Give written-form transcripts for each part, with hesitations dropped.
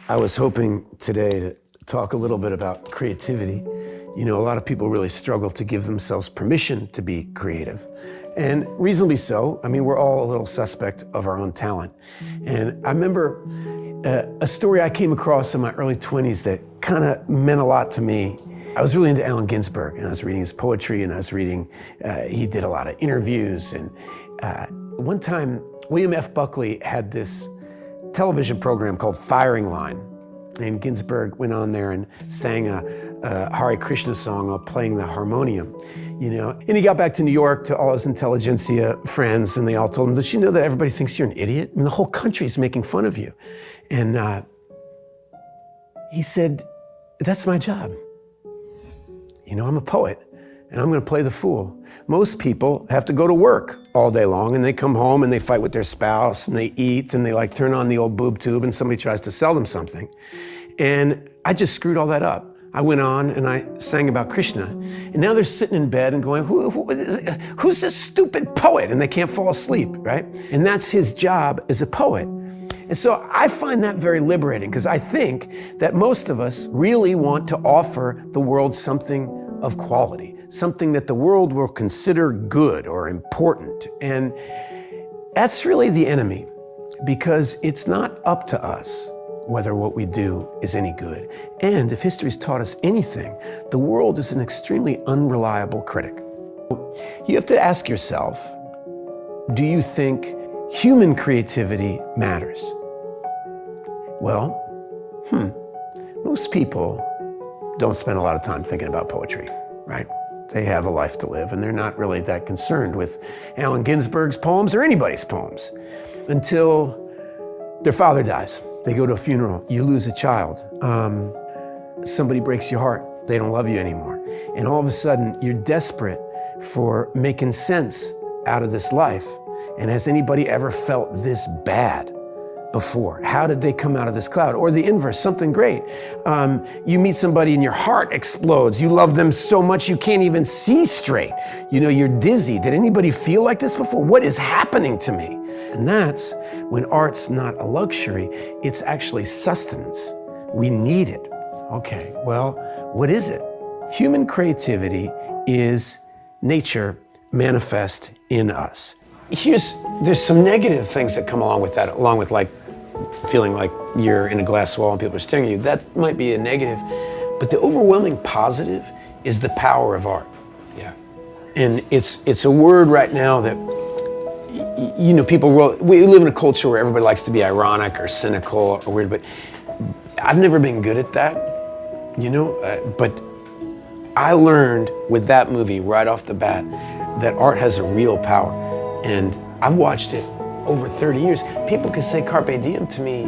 I was hoping today to talk a little bit about creativity. You know, a lot of people really struggle to give themselves permission to be creative. And reasonably so. I mean, we're all a little suspect of our own talent. And I remember a story I came across in my early 20s that kind of meant a lot to me. I was really into Allen Ginsberg, and I was reading his poetry, and I was reading, he did a lot of interviews. And one time, William F. Buckley had this television program called Firing Line. And Ginsberg went on there and sang a Hare Krishna song while playing the harmonium, you know. And he got back to New York to all his intelligentsia friends, and they all told him, "Don't you know that everybody thinks you're an idiot? I mean, the whole country's making fun of you." And he said, "That's my job. You know, I'm a poet, and I'm gonna play the fool. Most people have to go to work all day long, and they come home and they fight with their spouse, and they eat, and they like turn on the old boob tube, and somebody tries to sell them something. And I just screwed all that up. I went on and I sang about Krishna. And now they're sitting in bed and going, who's this stupid poet? And they can't fall asleep, right? And that's his job as a poet. And so I find that very liberating, because I think that most of us really want to offer the world something of quality, something that the world will consider good or important. And that's really the enemy, because it's not up to us whether what we do is any good. And if history's taught us anything, the world is an extremely unreliable critic. You have to ask yourself, do you think human creativity matters? Well, most people don't spend a lot of time thinking about poetry, right? They have a life to live, and they're not really that concerned with Allen Ginsberg's poems or anybody's poems until their father dies. They go to a funeral, you lose a child. Somebody breaks your heart, they don't love you anymore. And all of a sudden, you're desperate for making sense out of this life. And has anybody ever felt this bad before? How did they come out of this cloud? Or the inverse, something great. You meet somebody and your heart explodes. You love them so much you can't even see straight. You know, you're dizzy. Did anybody feel like this before? What is happening to me? And that's when art's not a luxury, it's actually sustenance. We need it. Okay, well, what is it? Human creativity is nature manifest in us. There's some negative things that come along with that, along with like feeling like you're in a glass wall and people are staring at you. That might be a negative, but the overwhelming positive is the power of art. Yeah. And it's a word right now that, you know, we live in a culture where everybody likes to be ironic or cynical or weird, but I've never been good at that, you know, but I learned with that movie right off the bat that art has a real power. And I've watched it over 30 years. People can say carpe diem to me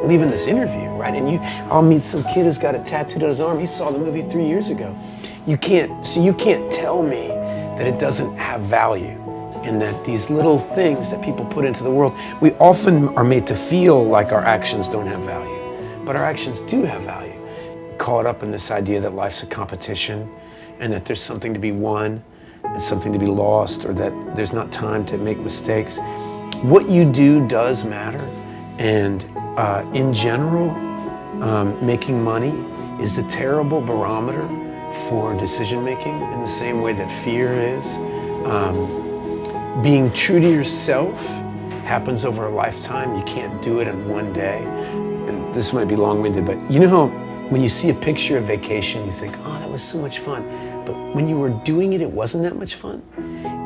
leaving this interview, right? And I'll meet some kid who's got a tattooed on his arm. He saw the movie 3 years ago. You can't tell me that it doesn't have value, and that these little things that people put into the world, we often are made to feel like our actions don't have value, but our actions do have value. Caught up in this idea that life's a competition and that there's something to be won and something to be lost, or that there's not time to make mistakes. What you do does matter, and in general, making money is a terrible barometer for decision making in the same way that fear is. Being true to yourself happens over a lifetime. You can't do it in one day. And this might be long-winded, but you know how when you see a picture of vacation, you think, oh, that was so much fun. But when you were doing it, it wasn't that much fun.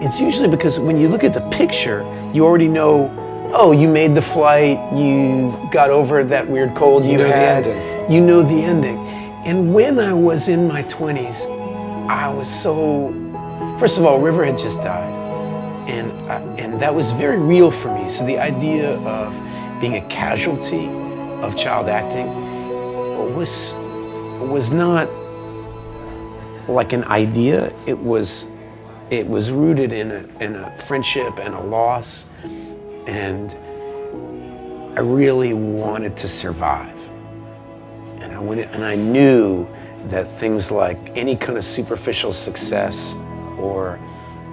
It's usually because when you look at the picture, you already know, oh, you made the flight, you got over that weird cold you had. You know the ending. And when I was in my 20s, I was so, first of all, River had just died. And that was very real for me. So the idea of being a casualty of child acting was not like an idea. It was rooted in a friendship and a loss, and I really wanted to survive. And I knew that things like any kind of superficial success or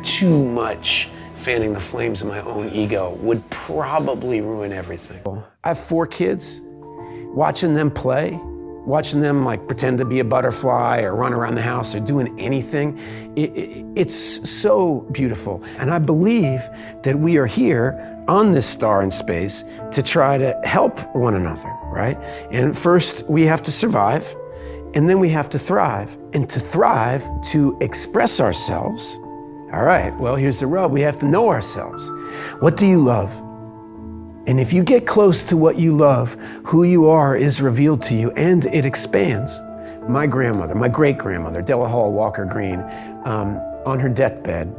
too much fanning the flames of my own ego would probably ruin everything. I have 4 kids, watching them play, watching them like pretend to be a butterfly or run around the house or doing anything, it's so beautiful. And I believe that we are here on this star in space to try to help one another, right? And first we have to survive, and then we have to thrive. And to thrive, to express ourselves, all right, well, here's the rub. We have to know ourselves. What do you love? And if you get close to what you love, who you are is revealed to you, and it expands. My grandmother, my great-grandmother, Della Hall Walker Green, on her deathbed,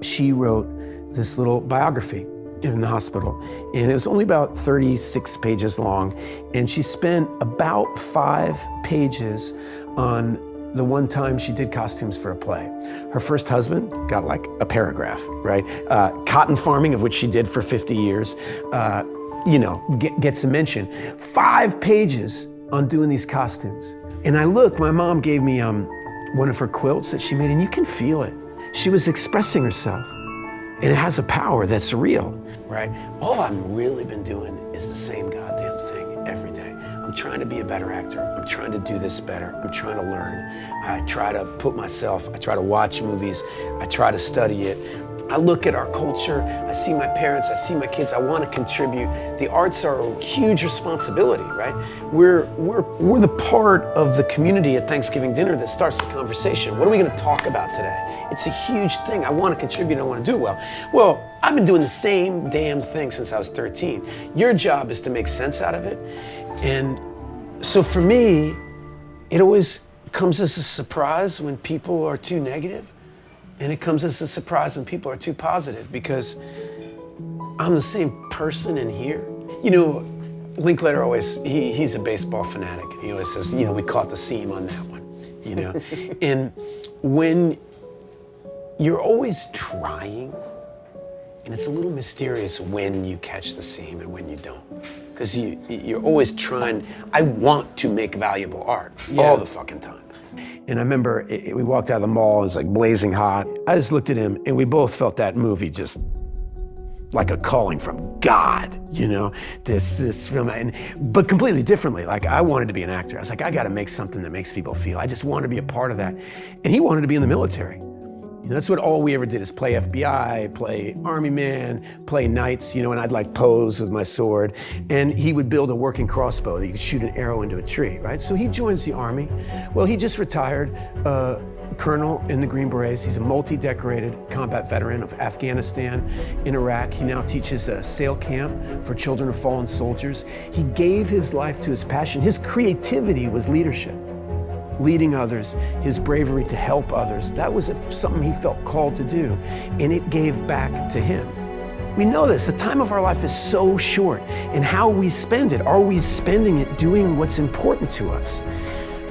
she wrote this little biography in the hospital. And it was only about 36 pages long. And she spent about 5 pages on the one time she did costumes for a play. Her first husband got like a paragraph, right? Cotton farming, of which she did for 50 years, gets a mention. 5 pages on doing these costumes. And my mom gave me one of her quilts that she made, and you can feel it. She was expressing herself, and it has a power that's real, right? All I've really been doing is the same goddamn thing every day. I'm trying to be a better actor. I'm trying to do this better. I'm trying to learn. I try to I try to watch movies. I try to study it. I look at our culture. I see my parents. I see my kids. I want to contribute. The arts are a huge responsibility, right? We're the part of the community at Thanksgiving dinner that starts the conversation. What are we going to talk about today? It's a huge thing. I want to contribute. I want to do it well. Well, I've been doing the same damn thing since I was 13. Your job is to make sense out of it. And so for me, it always comes as a surprise when people are too negative, and it comes as a surprise when people are too positive, because I'm the same person in here. You know, Linklater always, he's a baseball fanatic. He always says, we caught the seam on that one, And when you're always trying, and it's a little mysterious when you catch the seam and when you don't. Because you're always trying, I want to make valuable art all the fucking time. And I remember we walked out of the mall, it was like blazing hot. I just looked at him and we both felt that movie just like a calling from God, this film, but completely differently. Like I wanted to be an actor. I was like, I gotta make something that makes people feel. I just wanted to be a part of that. And he wanted to be in the military. That's what all we ever did is play FBI, play Army man, play knights, and I'd like pose with my sword. And he would build a working crossbow that you could shoot an arrow into a tree, right? So he joins the Army. Well, he just retired, colonel in the Green Berets. He's a multi-decorated combat veteran of Afghanistan, in Iraq. He now teaches a sail camp for children of fallen soldiers. He gave his life to his passion. His creativity was leadership. Leading others, his bravery to help others. That was something he felt called to do, and it gave back to him. We know this, the time of our life is so short, and how we spend it. Are we spending it doing what's important to us?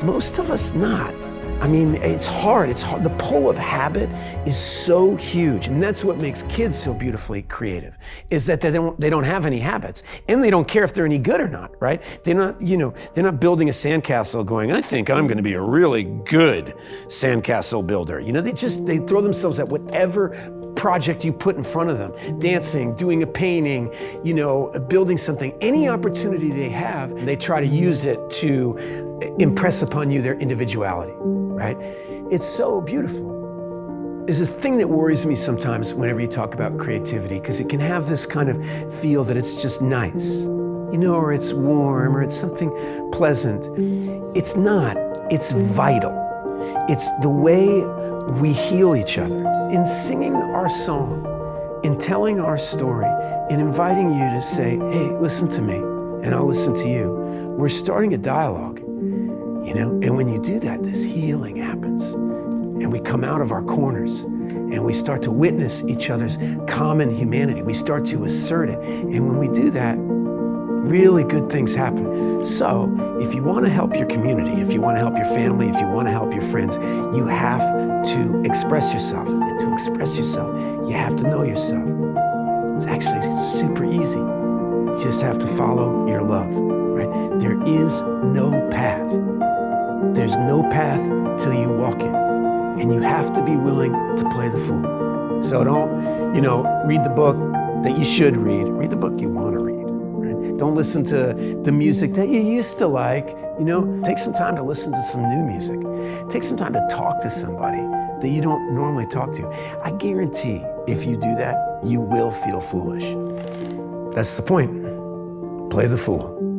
Most of us not. I mean, it's hard. The pull of habit is so huge, and that's what makes kids so beautifully creative, is that they don't have any habits, and they don't care if they're any good or not, right? They're not building a sandcastle going, I think I'm gonna be a really good sandcastle builder. They throw themselves at whatever project you put in front of them, dancing, doing a painting, building something, any opportunity they have, they try to use it to impress upon you their individuality, right? It's so beautiful. There's a thing that worries me sometimes whenever you talk about creativity, because it can have this kind of feel that it's just nice, or it's warm, or it's something pleasant. It's not, it's vital. It's the way we heal each other in singing our song, in telling our story, in inviting you to say, hey, listen to me, and I'll listen to you. We're starting a dialogue, and when you do that, this healing happens. And we come out of our corners, and we start to witness each other's common humanity. We start to assert it, and when we do that, really good things happen. So if you want to help your community, if you want to help your family, if you want to help your friends, you have to express yourself. And to express yourself, you have to know yourself. It's actually super easy. You just have to follow your love, right? There is no path. There's no path till you walk it. And you have to be willing to play the fool. So don't, read the book that you should read. Read the book you want to read. Right? Don't listen to the music that you used to like. You know, take some time to listen to some new music. Take some time to talk to somebody that you don't normally talk to. I guarantee if you do that, you will feel foolish. That's the point. Play the fool.